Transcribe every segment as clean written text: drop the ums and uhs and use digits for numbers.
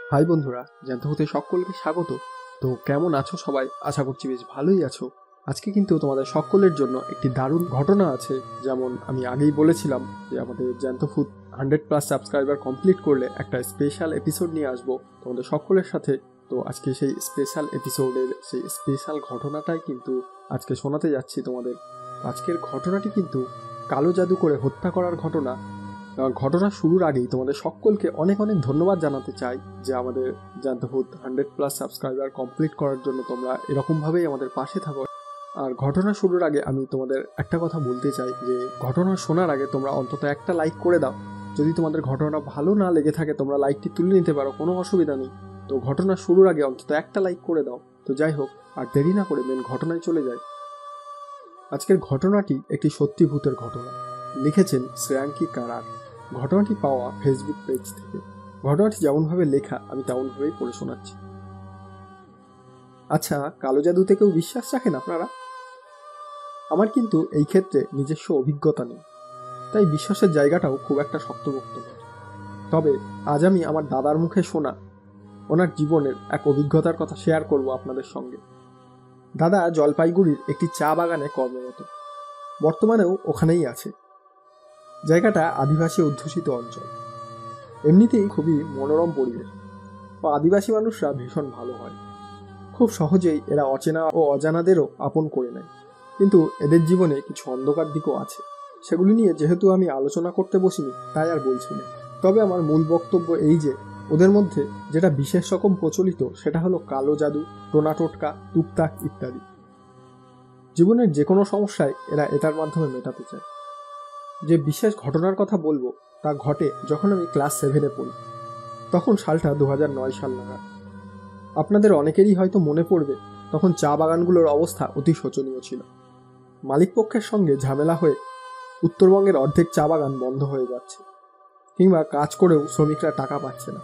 High বন্ধুরা, জ্ঞান হতে সকলকে স্বাগত। তো কেমন আছো সবাই? আশা করছি বেশ ভালোই আছো। আজকে কিন্তু তোমাদের সকলের জন্য একটি দারুণ ঘটনা আছে। যেমন আমি আগেই বলেছিলাম যে আমাদের জ্ঞানফুড 100+ সাবস্ক্রাইবার কমপ্লিট করলে একটা স্পেশাল এপিসোড নিয়ে আসবো তোমাদের সকলের সাথে। তো আজকে সেই স্পেশাল এপিসোডের সেই স্পেশাল ঘটনাটাই কিন্তু আজকে শোনাতে যাচ্ছি তোমাদের। আজকের ঘটনাটি কিন্তু কালো জাদু করে হত্যা করার ঘটনা। ঘটনা শুরুর আগেই তোমাদের সকলকে অনেক অনেক ধন্যবাদ জানাতে চাই যে আমাদের জ্ঞানফুড 100+ সাবস্ক্রাইবার কমপ্লিট করার জন্য তোমরা এরকমভাবেই আমাদের পাশে থাকো। আর ঘটনা শুরুর আগে আমি তোমাদের একটা কথা বলতে চাই যে ঘটনা শোনার আগে তোমরা অন্তত একটা লাইক করে দাও। যদি তোমাদের ঘটনাটা ভালো না লেগে থাকে তোমরা লাইকটি তুলে নিতে পারো, কোনো অসুবিধা নেই। তো ঘটনা শুরুর আগে অন্তত একটা লাইক করে দাও। তো যাই হোক, আর দেরি না করে মেন ঘটনায় চলে যায়। আজকের ঘটনাটি একটি সত্যি ভূতের ঘটনা। লিখেছেন শ্রেয়াঙ্কি কারার। ঘটনাটি পাওয়া ফেসবুক পেজ থেকে। ঘটনাটি যেমনভাবে লেখা আমি তেমনভাবেই পড়ে শোনাচ্ছি। আচ্ছা, কালো জাদুতে কেউ বিশ্বাস রাখেন আপনারা? আমার কিন্তু এই ক্ষেত্রে নিজস্ব অভিজ্ঞতা নেই, তাই বিশ্বাসের জায়গাটাও খুব একটা শক্তপোক্ত নয়। তবে আজ আমি আমার দাদার মুখে শোনা ওনার জীবনের এক অভিজ্ঞতার কথা শেয়ার করব আপনাদের সঙ্গে। দাদা জলপাইগুড়ির একটি চা বাগানে কর্মরত, বর্তমানেও ওখানেই আছে। জায়গাটা আদিবাসী অধ্যুষিত অঞ্চল। এমনিতেই খুবই মনোরম পরিবেশ ও আদিবাসী মানুষরা ভীষণ ভালো হয়। খুব সহজেই এরা অচেনা ও অজানাদেরও আপন করে নেয়। কিন্তু এদের জীবনে কিছু অন্ধকার দিকও আছে। সেগুলি নিয়ে যেহেতু আমি আলোচনা করতে বসিনি, তাই আর বলছি না। তবে আমার মূল বক্তব্য এই যে ওদের মধ্যে যেটা বিশেষ রকম প্রচলিত সেটা হলো কালো জাদু, টোনা টোটকা, টুকটাক ইত্যাদি। জীবনের যে কোনো সমস্যায় এরা এটার মাধ্যমে মেটাতে চায়। যে বিশেষ ঘটনার কথা বলবো তা ঘটে যখন আমি ক্লাস 7-এ পড়ি। তখন সালটা 2009 সাল নাগাদ। আপনাদের অনেকেরই হয়তো মনে পড়বে তখন চা বাগানগুলোর অবস্থা অতি শোচনীয় ছিল। মালিকপক্ষের সঙ্গে ঝামেলা হয়ে উত্তরবঙ্গের অর্ধেক চা বাগান বন্ধ হয়ে যাচ্ছে, কিংবা কাজ করেও শ্রমিকরা টাকা পাচ্ছে না।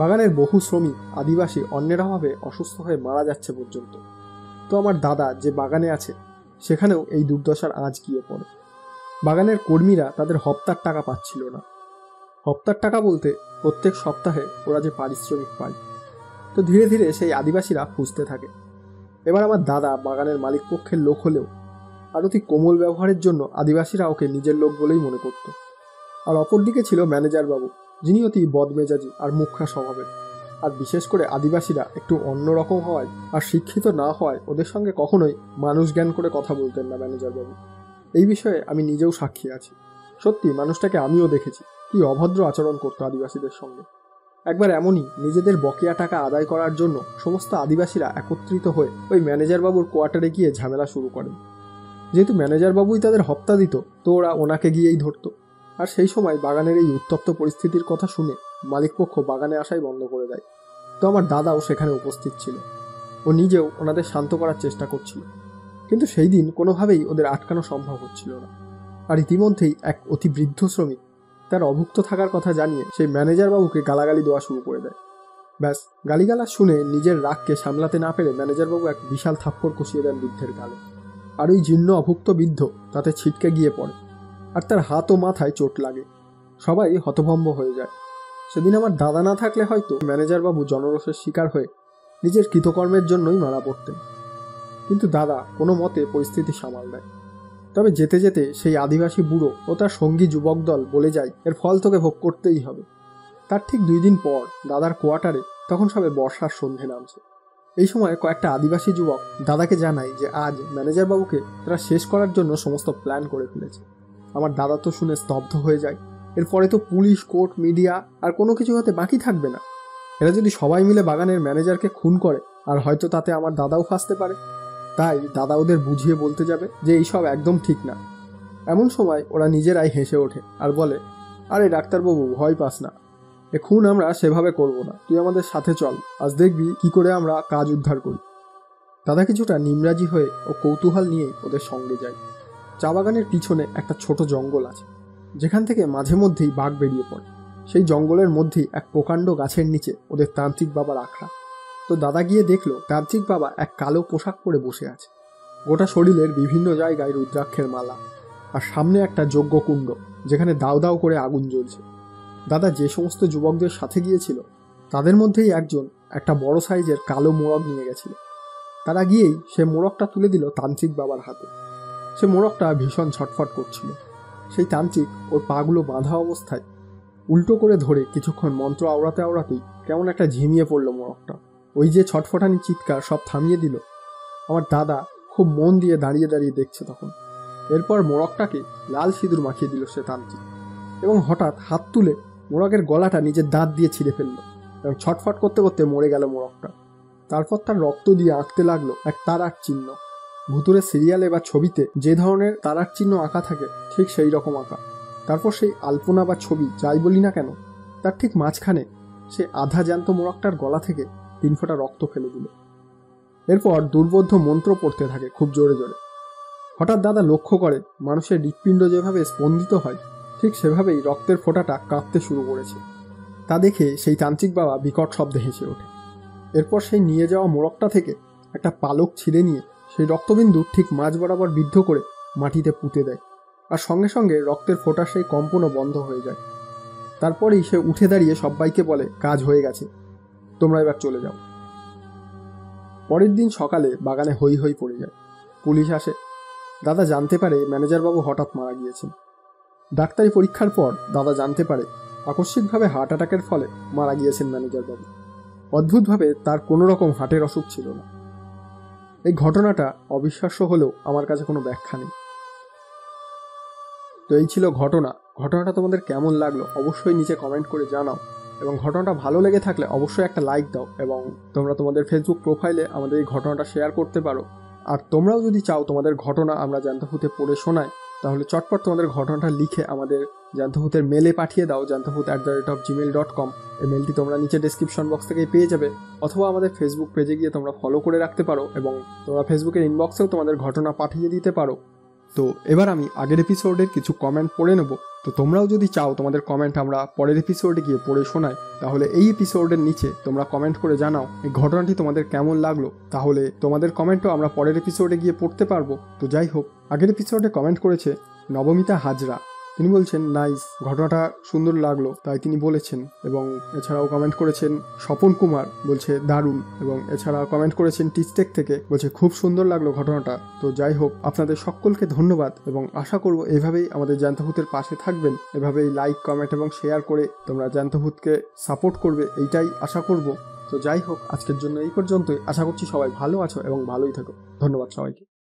বাগানের বহু শ্রমিক আদিবাসী অন্যের অভাবে অসুস্থ হয়ে মারা যাচ্ছে পর্যন্ত। তো আমার দাদা যে বাগানে আছে সেখানেও এই দুর্দশার আঁচ গিয়ে পড়ে। বাগানের কর্মীরা তাদের হপ্তার টাকা পাচ্ছিল না। হপ্তার টাকা বলতে প্রত্যেক সপ্তাহে ওরা যে পারিশ্রমিক পায়। তো ধীরে ধীরে সেই আদিবাসীরা ফুঁসতে থাকে। এবার আমার দাদা বাগানের মালিক পক্ষের লোক হলেও আর অতি কোমল ব্যবহারের জন্য আদিবাসীরা ওকে নিজের লোক বলেই মনে করত। আর অপরদিকে ছিল ম্যানেজার বাবু, যিনি অতি বদমেজাজি আর মুখরা স্বভাবের। আর বিশেষ করে আদিবাসীরা একটু অন্যরকম হওয়ায় আর শিক্ষিত না হওয়ায় ওদের সঙ্গে কখনোই মানুষ জ্ঞান করে কথা বলতেন না ম্যানেজার বাবু। এই বিষয়ে আমি নিজেও সাক্ষী আছি। সত্যি মানুষটাকে আমিও দেখেছি কি অভদ্র আচরণ করতো আদিবাসীদের সঙ্গে। একবার এমনই নিজেদের বকেয়া টাকা আদায় করার জন্য সমস্ত আদিবাসীরা একত্রিত হয়ে ওই ম্যানেজার বাবুর কোয়ার্টারে গিয়ে ঝামেলা শুরু করেন। যেহেতু ম্যানেজার বাবুই তাদের হপ্তা দিত, তো ওরা ওনাকে গিয়েই ধরতো। আর সেই সময় বাগানের এই উত্তপ্ত পরিস্থিতির কথা শুনে মালিকপক্ষ বাগানে আসাই বন্ধ করে দেয়। তো আমার দাদাও সেখানে উপস্থিত ছিল। ও নিজেও ওনাদের শান্ত করার চেষ্টা করছিল, কিন্তু সেই দিন কোনোভাবেই ওদের আটকানো সম্ভব হচ্ছিল না। আর ইতিমধ্যেই এক অতি বৃদ্ধ শ্রমিক তার অভুক্ত থাকার কথা জানিয়ে সেই ম্যানেজার বাবুকে গালাগালি দেওয়া শুরু করে দেয়। ব্যাস, গালিগালা শুনে নিজের রাগকে সামলাতে না পেরে ম্যানেজার বাবু এক বিশাল থাপ্পড় কষিয়ে দেন বৃদ্ধের গালে। আর ওই জীর্ণ অভুক্ত বৃদ্ধ তাতে ছিটকে গিয়ে পড়ে, আর তার হাত ও মাথায় চোট লাগে। সবাই হতভম্ব হয়ে যায়। সেদিন আমার দাদা না থাকলে হয়তো ম্যানেজার বাবু জনরোষের শিকার হয়ে নিজের কৃতকর্মের জন্যই মারা পড়তেন। কিন্তু দাদা কোনো মতে পরিস্থিতি সামাল দেয়। তবে যেতে যেতে সেই আদিবাসী বুড়ো ও তার সঙ্গী যুবক দল বলে যায়, এর ফল তোকে ভোগ করতেই হবে। তার ঠিক 2 দিন পর দাদার কোয়ার্টারে তখন সবে বর্ষার সন্ধে নামছে। এই সময় কয়েকটা আদিবাসী যুবক দাদাকে জানায় যে আজ ম্যানেজার বাবুকে তারা শেষ করার জন্য সমস্ত প্ল্যান করে ফেলেছে। আমার দাদা তো শুনে স্তব্ধ হয়ে যায়। এরপরে তো পুলিশ, কোর্ট, মিডিয়া আর কোনো কিছু হতে বাকি থাকবে না। এরা যদি সবাই মিলে বাগানের ম্যানেজারকে খুন করে, আর হয়তো তাতে আমার দাদাও ফাঁসতে পারে। তাই দাদা ওদের বুঝিয়ে বলতে যাবে যে এইসব একদম ঠিক না। এমন সময় ওরা নিজেরাই হেসে ওঠে আর বলে, আরে ডাক্তারবাবু, ভয় পাস না, এ খুন আমরা সেভাবে করব না, তুই আমাদের সাথে চল, আজ দেখবি কি করে আমরা কাজ উদ্ধার করি। দাদা কিছুটা নিমরাজি হয়ে ও কৌতূহল নিয়েই ওদের সঙ্গে যায়। চা বাগানের পিছনে একটা ছোট জঙ্গল আছে, যেখান থেকে মাঝে মধ্যেই বাঘ বেরিয়ে পড়ে। সেই জঙ্গলের মধ্যেই এক প্রকাণ্ড গাছের নিচে ওদের তান্ত্রিক বাবার আখড়া। তো দাদা গিয়ে দেখলো তান্ত্রিক বাবা এক কালো পোশাক পরে বসে আছে। গোটা শরীরের বিভিন্ন জায়গায় রুদ্রাক্ষের মালা, আর সামনে একটা যজ্ঞকুণ্ড যেখানে দাউ দাউ করে আগুন জ্বলছে। দাদা যে সমস্ত যুবকদের সাথে গিয়েছিল তাদের মধ্যেই একজন একটা বড় সাইজের কালো মোড়ক নিয়ে গেছিল। তারা গিয়েই সে মোড়কটা তুলে দিল তান্ত্রিক বাবার হাতে। সে মোড়কটা ভীষণ ছটফট করছিল। সেই তান্ত্রিক ওর পাগুলো বাঁধা অবস্থায় উল্টো করে ধরে কিছুক্ষণ মন্ত্র আওড়াতে আওড়াতেই কেমন একটা ঝিমিয়ে পড়ল মোড়কটা। ওই যে ছটফটানি চিৎকার সব থামিয়ে দিল। আমার দাদা খুব মন দিয়ে দাঁড়িয়ে দাঁড়িয়ে দেখছে তখন। এরপর মোড়কটাকে লাল সিঁদুর মাখিয়ে দিল সে তান্ত্রিক, এবং হঠাৎ হাত তুলে মোড়কের গলাটা নিজের দাঁত দিয়ে ছিঁড়ে ফেলল এবং ছটফট করতে করতে মরে গেল মোড়কটা। তারপর তার রক্ত দিয়ে আঁকতে লাগলো এক তারার চিহ্ন। ভুতুরে সিরিয়ালে বা ছবিতে যে ধরনের তারার চিহ্ন আঁকা থাকে ঠিক সেই রকম আঁকা। তারপর সেই আলপনা বা ছবি যাই বলি না কেন, তার ঠিক মাঝখানে সে আধা জ্যান্ত মোড়কটার গলা থেকে 3 ফোঁটা রক্ত ফেলে দিল। এরপর দুর্বোধ্য মন্ত্র পড়তে থাকে খুব জোরে জোরে। হঠাৎ দাদা লক্ষ্য করে মানুষের হৃৎপিণ্ড যেভাবে স্পন্দিত হয় ঠিক সেভাবেই রক্তের ফোঁটাটা কাঁপতে শুরু করেছে। তা দেখে সেই তান্ত্রিক বাবা বিকট শব্দে হেসে ওঠে। এরপর সেই নিয়ে যাওয়া মোড়কটা থেকে একটা পালক ছিঁড়ে নিয়ে সেই রক্তবিন্দু ঠিক মাঝ বরাবর বিদ্ধ করে মাটিতে পুঁতে দেয়, আর সঙ্গে সঙ্গে রক্তের ফোঁটার সেই কম্পনও বন্ধ হয়ে যায়। তারপরেই সে উঠে দাঁড়িয়ে সবাইকে বলে, কাজ হয়ে গেছে, তোমরা এবার চলে যাও। পরের দিন সকালে বাগানে হই হই পড়ে যায়। পুলিশ আসে। দাদা জানতে পারে ম্যানেজারবাবু হঠাৎ মারা গিয়েছেন। ডাক্তারি পরীক্ষার পর দাদা জানতে পারে আকস্মিকভাবে হার্ট অ্যাটাকের ফলে মারা গিয়েছেন ম্যানেজারবাবু। অদ্ভুতভাবে তার কোনো রকম হার্টের অসুখ ছিল না। এই ঘটনাটা অবিশ্বাস্য হলেও আমার কাছে কোনো ব্যাখ্যা নেই। তো এই ছিল ঘটনাটা তোমাদের কেমন লাগলো অবশ্যই নিচে কমেন্ট করে জানাও, এবং ঘটনাটা ভালো লেগে থাকলে অবশ্যই একটা লাইক দাও, এবং তোমরা তোমাদের ফেসবুক প্রোফাইলে আমাদের এই ঘটনাটা শেয়ার করতে পারো। আর তোমরাও যদি চাও তোমাদের ঘটনা আমরা জ্যান্তভূতে পড়ে শোনাই, তাহলে চটপট তোমাদের ঘটনাটা লিখে আমাদের জ্যান্তভূতের মেলে পাঠিয়ে দাও, jantabhoot@gmail.com। এই মেলটি তোমরা নিচে ডেসক্রিপশন বক্স থেকেই পেয়ে যাবে, অথবা আমাদের ফেসবুক পেজে গিয়ে তোমরা ফলো করে রাখতে পারো, এবং তোমরা ফেসবুকের ইনবক্সেও তোমাদের ঘটনা পাঠিয়ে দিতে পারো। তো এবার আমি আগের এপিসোডের কিছু কমেন্ট পড়ে নেব। তো তোমরাও যদি চাও তোমাদের কমেন্ট আমরা পরের এপিসোডে গিয়ে পড়ে শোনাই, তাহলে এই এপিসোডের নিচে তোমরা কমেন্ট করে জানাও এই ঘটনাটি তোমাদের কেমন লাগলো। তাহলে তোমাদের কমেন্টও আমরা পরের এপিসোডে গিয়ে পড়তে পারবো। তো যাই হোক, আগের এপিসোডে কমেন্ট করেছে নবমিতা হাজরা। তিনি বলছেন নাইস, ঘটনাটা সুন্দর লাগলো তাই তিনি বলেছেন। এবং এছাড়াও কমেন্ট করেছেন স্বপন কুমার, বলছে দারুণ। এবং এছাড়া কমেন্ট করেছেন টিস্টেক থেকে, বলছে খুব সুন্দর লাগলো ঘটনাটা। তো যাই হোক, আপনাদের সকলকে ধন্যবাদ, এবং আশা করব এভাবেই আমাদের জ্যান্তভূতের পাশে থাকবেন, এভাবেই লাইক কমেন্ট এবং শেয়ার করে তোমরা জ্যান্তভূতকে সাপোর্ট করবে, এইটাই আশা করব। তো যাই হোক, আজকের জন্য এই পর্যন্তই। আশা করছি সবাই ভালো আছো এবং ভালোই থাকো। ধন্যবাদ সবাইকে।